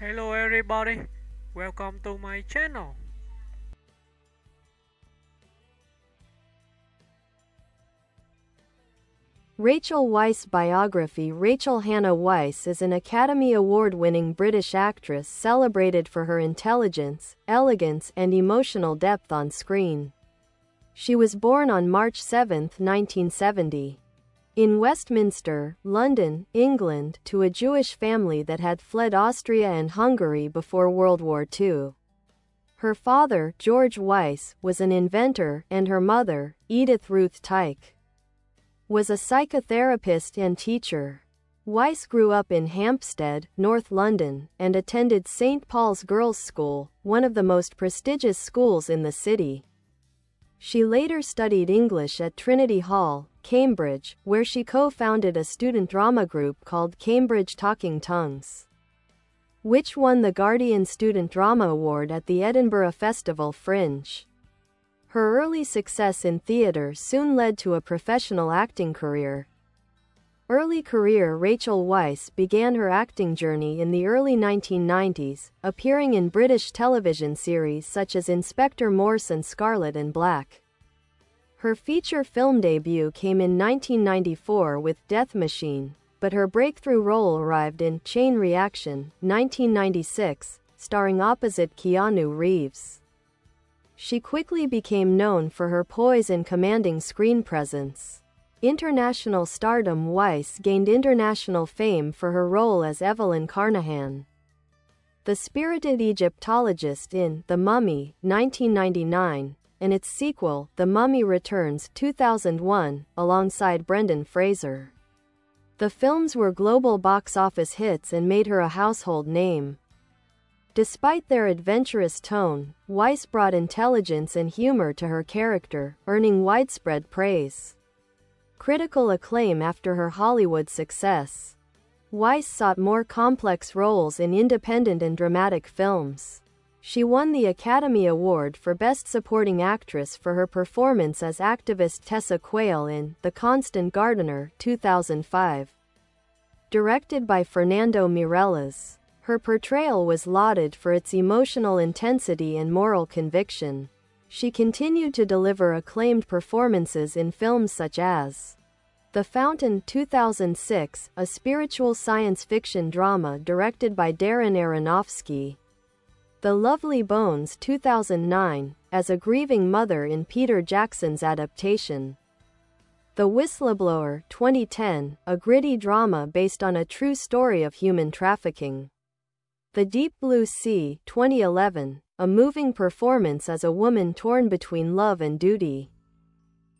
Hello everybody, welcome to my channel. Rachel Weisz biography. Hannah Weisz is an Academy Award-winning British actress celebrated for her intelligence, elegance, and emotional depth on screen. She was born on March 7, 1970. In Westminster, London, England, to a Jewish family that had fled Austria and Hungary before World War II. Her father, George Weisz, was an inventor, and her mother, Edith Ruth Teich, was a psychotherapist and teacher. Weisz grew up in Hampstead, North London, and attended St. Paul's Girls' School, one of the most prestigious schools in the city. She later studied English at Trinity Hall, Cambridge, where she co-founded a student drama group called Cambridge Talking Tongues, which won the Guardian Student Drama Award at the Edinburgh Festival Fringe. Her early success in theatre soon led to a professional acting career. Early career. Rachel Weisz began her acting journey in the early 1990s, appearing in British television series such as Inspector Morse and Scarlet and Black. Her feature film debut came in 1994 with Death Machine, but her breakthrough role arrived in Chain Reaction, 1996, starring opposite Keanu Reeves. She quickly became known for her poise and commanding screen presence. International stardom. Weisz gained international fame for her role as Evelyn Carnahan, the spirited Egyptologist in The Mummy, 1999, and its sequel, The Mummy Returns, 2001, alongside Brendan Fraser. The films were global box office hits and made her a household name. Despite their adventurous tone, Weisz brought intelligence and humor to her character, earning widespread praise. Critical acclaim. After her Hollywood success, Weisz sought more complex roles in independent and dramatic films. She won the Academy Award for Best Supporting Actress for her performance as activist Tessa Quayle in The Constant Gardener, 2005. Directed by Fernando Meirelles, her portrayal was lauded for its emotional intensity and moral conviction. She continued to deliver acclaimed performances in films such as The Fountain, 2006, a spiritual science fiction drama directed by Darren Aronofsky; The Lovely Bones, 2009, as a grieving mother in Peter Jackson's adaptation; The Whistleblower, 2010, a gritty drama based on a true story of human trafficking; The Deep Blue Sea, 2011, a moving performance as a woman torn between love and duty;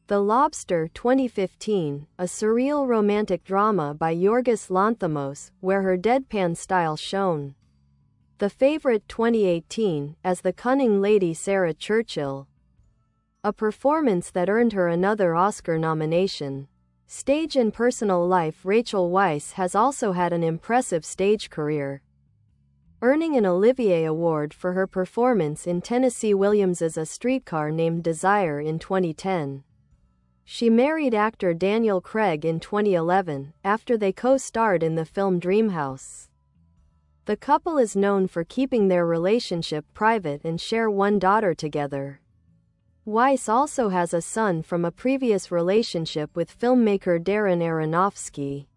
The Lobster, 2015, a surreal romantic drama by Yorgos Lanthimos, where her deadpan style shone; The Favourite, 2018, as the cunning Lady Sarah Churchill, a performance that earned her another Oscar nomination. Stage and personal life. Rachel Weisz has also had an impressive stage career, earning an Olivier Award for her performance in Tennessee Williams's A Streetcar Named Desire in 2010. She married actor Daniel Craig in 2011, after they co-starred in the film Dreamhouse. The couple is known for keeping their relationship private and share one daughter together. Weisz also has a son from a previous relationship with filmmaker Darren Aronofsky.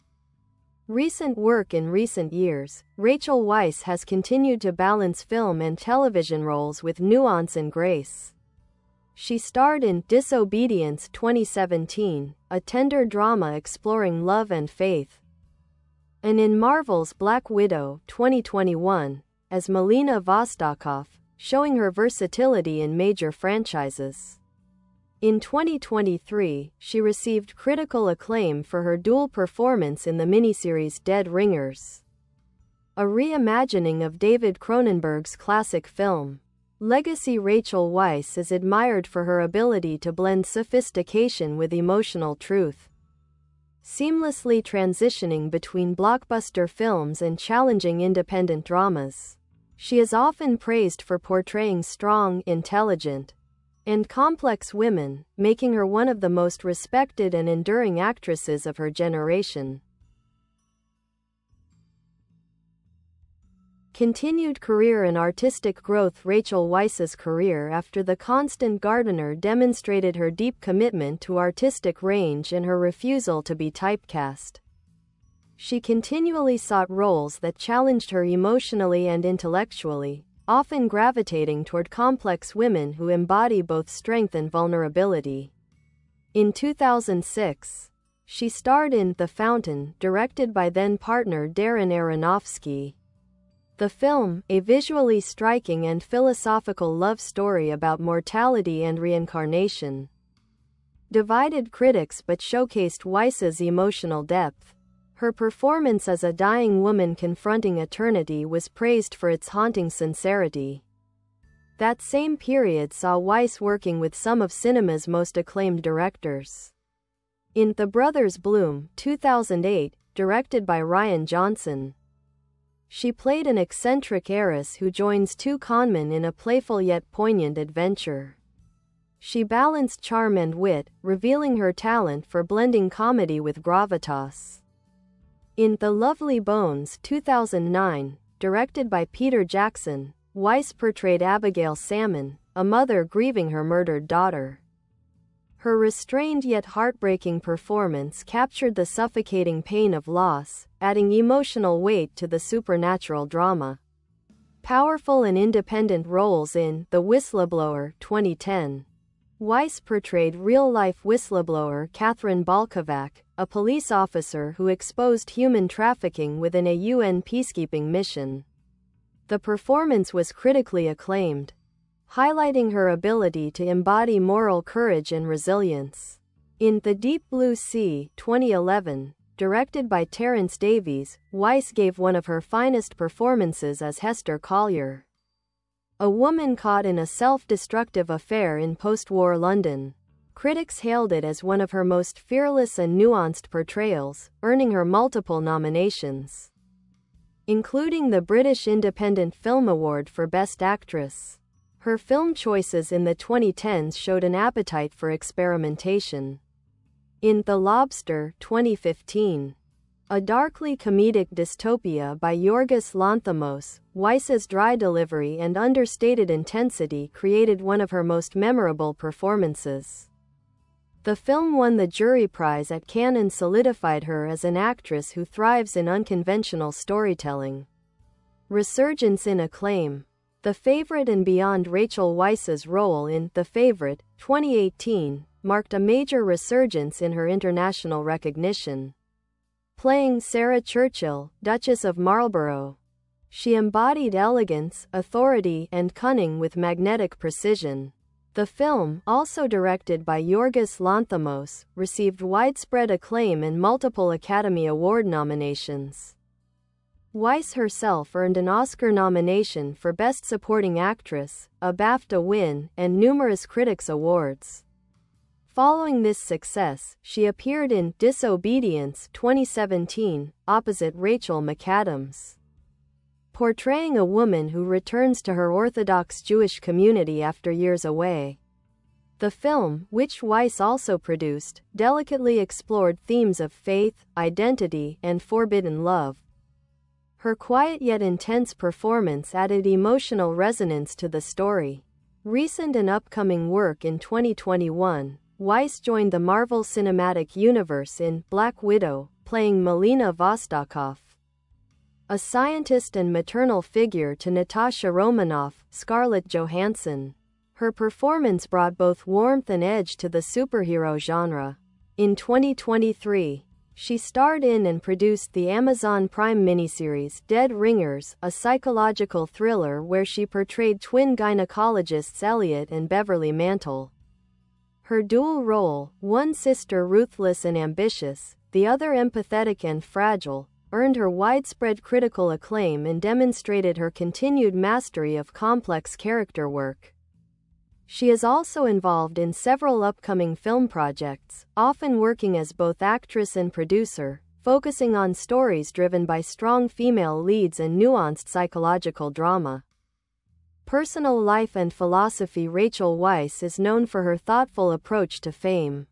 Recent work. In recent years, Rachel Weisz has continued to balance film and television roles with nuance and grace. She starred in Disobedience, 2017, a tender drama exploring love and faith, and in Marvel's Black Widow, 2021, as Melina Vostokov, showing her versatility in major franchises. In 2023, she received critical acclaim for her dual performance in the miniseries Dead Ringers, a reimagining of David Cronenberg's classic film. Legacy. Rachel Weisz is admired for her ability to blend sophistication with emotional truth, seamlessly transitioning between blockbuster films and challenging independent dramas. She is often praised for portraying strong, intelligent, and complex women, making her one of the most respected and enduring actresses of her generation. Continued career and artistic growth. Rachel Weisz's career after The Constant Gardener demonstrated her deep commitment to artistic range and her refusal to be typecast. She continually sought roles that challenged her emotionally and intellectually, often gravitating toward complex women who embody both strength and vulnerability. In 2006, she starred in The Fountain, directed by then-partner Darren Aronofsky. The film, a visually striking and philosophical love story about mortality and reincarnation, divided critics but showcased Weisz's emotional depth. Her performance as a dying woman confronting eternity was praised for its haunting sincerity. That same period saw Weisz working with some of cinema's most acclaimed directors. In The Brothers Bloom, 2008, directed by Rian Johnson, she played an eccentric heiress who joins two conmen in a playful yet poignant adventure. She balanced charm and wit, revealing her talent for blending comedy with gravitas. In The Lovely Bones, 2009, directed by Peter Jackson, Weisz portrayed Abigail Salmon, a mother grieving her murdered daughter. Her restrained yet heartbreaking performance captured the suffocating pain of loss, adding emotional weight to the supernatural drama. Powerful and independent roles in The Whistleblower, 2010. Weisz portrayed real-life whistleblower Catherine Balkovac, a police officer who exposed human trafficking within a UN peacekeeping mission. The performance was critically acclaimed, highlighting her ability to embody moral courage and resilience. In The Deep Blue Sea, 2011, directed by Terence Davies, Weisz gave one of her finest performances as Hester Collier, a woman caught in a self-destructive affair in post-war London. Critics hailed it as one of her most fearless and nuanced portrayals, earning her multiple nominations, including the British Independent Film Award for Best Actress. Her film choices in the 2010s showed an appetite for experimentation. In The Lobster, 2015, a darkly comedic dystopia by Yorgos Lanthimos, Weisz's dry delivery and understated intensity created one of her most memorable performances. The film won the jury prize at Cannes and solidified her as an actress who thrives in unconventional storytelling. Resurgence in acclaim. The Favourite and beyond. Rachel Weisz's role in The Favourite, 2018, marked a major resurgence in her international recognition. Playing Sarah Churchill, Duchess of Marlborough, she embodied elegance, authority, and cunning with magnetic precision. The film, also directed by Yorgos Lanthimos, received widespread acclaim and multiple Academy Award nominations. Weisz herself earned an Oscar nomination for Best Supporting Actress, a BAFTA win, and numerous critics' awards. Following this success, she appeared in Disobedience, 2017, opposite Rachel McAdams, portraying a woman who returns to her Orthodox Jewish community after years away. The film, which Weisz also produced, delicately explored themes of faith, identity, and forbidden love. Her quiet yet intense performance added emotional resonance to the story. Recent and upcoming work. In 2021, Weisz joined the Marvel Cinematic Universe in Black Widow, playing Melina Vostokov, a scientist and maternal figure to Natasha Romanoff, Scarlett Johansson. Her performance brought both warmth and edge to the superhero genre. In 2023, she starred in and produced the Amazon Prime miniseries Dead Ringers, a psychological thriller where she portrayed twin gynecologists Elliot and Beverly Mantle. Her dual role, one sister ruthless and ambitious, the other empathetic and fragile, earned her widespread critical acclaim and demonstrated her continued mastery of complex character work. She is also involved in several upcoming film projects, often working as both actress and producer, focusing on stories driven by strong female leads and nuanced psychological drama. Personal life and philosophy. Rachel Weisz is known for her thoughtful approach to fame.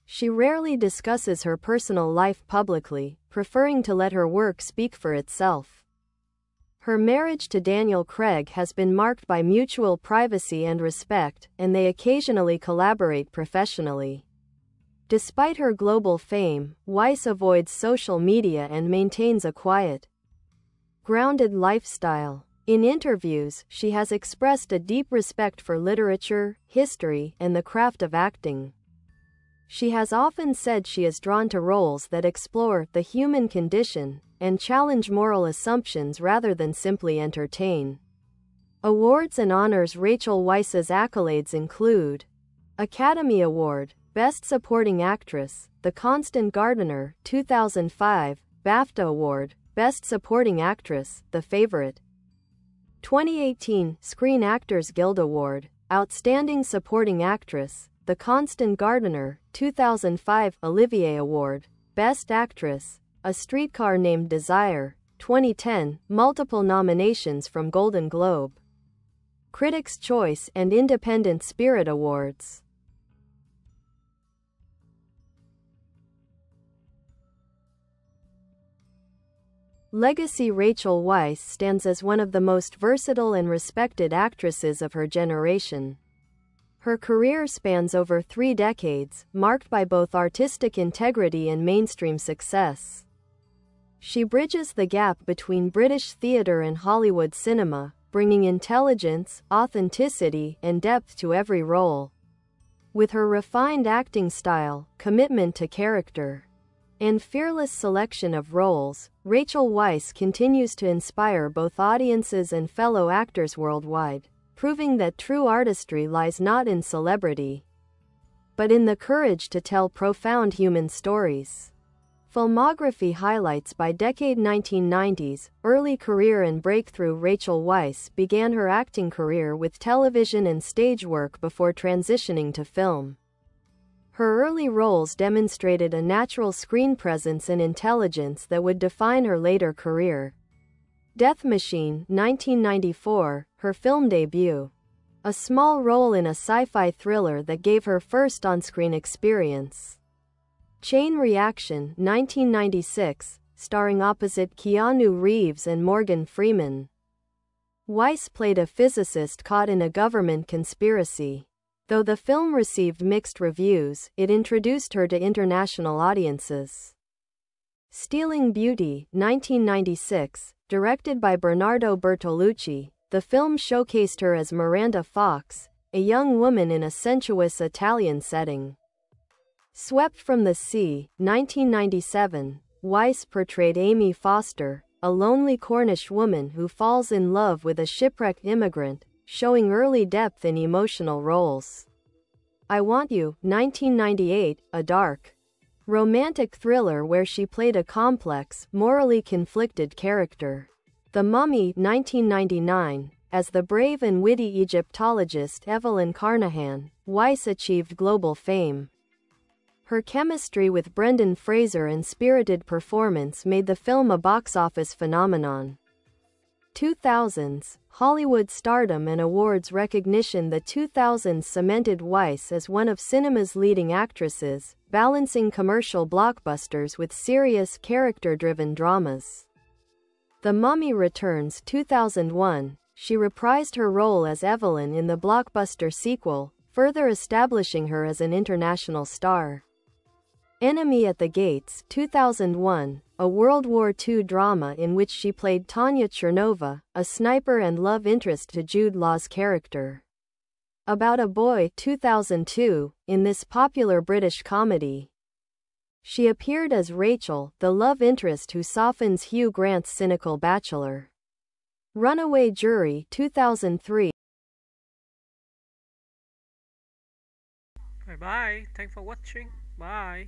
She rarely discusses her personal life publicly, preferring to let her work speak for itself. Her marriage to Daniel Craig has been marked by mutual privacy and respect, and they occasionally collaborate professionally. Despite her global fame, Weisz avoids social media and maintains a quiet, grounded lifestyle. In interviews, she has expressed a deep respect for literature, history, and the craft of acting. She has often said she is drawn to roles that explore the human condition and challenge moral assumptions rather than simply entertain. Awards and honors. Rachel Weisz's accolades include Academy Award, Best Supporting Actress, The Constant Gardener, 2005, BAFTA Award, Best Supporting Actress, The Favorite, 2018, Screen Actors Guild Award, Outstanding Supporting Actress, The Constant Gardener, 2005, Olivier Award, Best Actress, A Streetcar Named Desire, 2010, multiple nominations from Golden Globe, Critics' Choice and Independent Spirit Awards. Legacy. Rachel Weisz stands as one of the most versatile and respected actresses of her generation. Her career spans over 3 decades, marked by both artistic integrity and mainstream success. She bridges the gap between British theatre and Hollywood cinema, bringing intelligence, authenticity, and depth to every role. With her refined acting style, commitment to character, and fearless selection of roles, Rachel Weisz continues to inspire both audiences and fellow actors worldwide, proving that true artistry lies not in celebrity, but in the courage to tell profound human stories. Filmography highlights. By decade 1990s, early career and breakthrough. Rachel Weisz began her acting career with television and stage work before transitioning to film. Her early roles demonstrated a natural screen presence and intelligence that would define her later career. Death Machine, 1994, her film debut. A small role in a sci-fi thriller that gave her first on-screen experience. Chain Reaction, 1996, starring opposite Keanu Reeves and Morgan Freeman. Weisz played a physicist caught in a government conspiracy. Though the film received mixed reviews, it introduced her to international audiences. Stealing Beauty, 1996, directed by Bernardo Bertolucci, the film showcased her as Miranda Fox, a young woman in a sensuous Italian setting. Swept from the Sea, 1997, Weisz portrayed Amy Foster, a lonely Cornish woman who falls in love with a shipwrecked immigrant, showing early depth in emotional roles. I Want You, 1998, a dark, romantic thriller where she played a complex, morally conflicted character. The Mummy, 1999, as the brave and witty Egyptologist Evelyn Carnahan, Weisz achieved global fame. Her chemistry with Brendan Fraser and spirited performance made the film a box office phenomenon. 2000s, Hollywood stardom and awards recognition. The 2000s cemented Weisz as one of cinema's leading actresses, balancing commercial blockbusters with serious, character-driven dramas. The Mummy Returns, 2001, she reprised her role as Evelyn in the blockbuster sequel, further establishing her as an international star. Enemy at the Gates, 2001, a World War II drama in which she played Tanya Chernova, a sniper and love interest to Jude Law's character. About a Boy, 2002, in this popular British comedy, she appeared as Rachel, the love interest who softens Hugh Grant's cynical bachelor. Runaway Jury, 2003. Bye bye. Thanks for watching. Bye.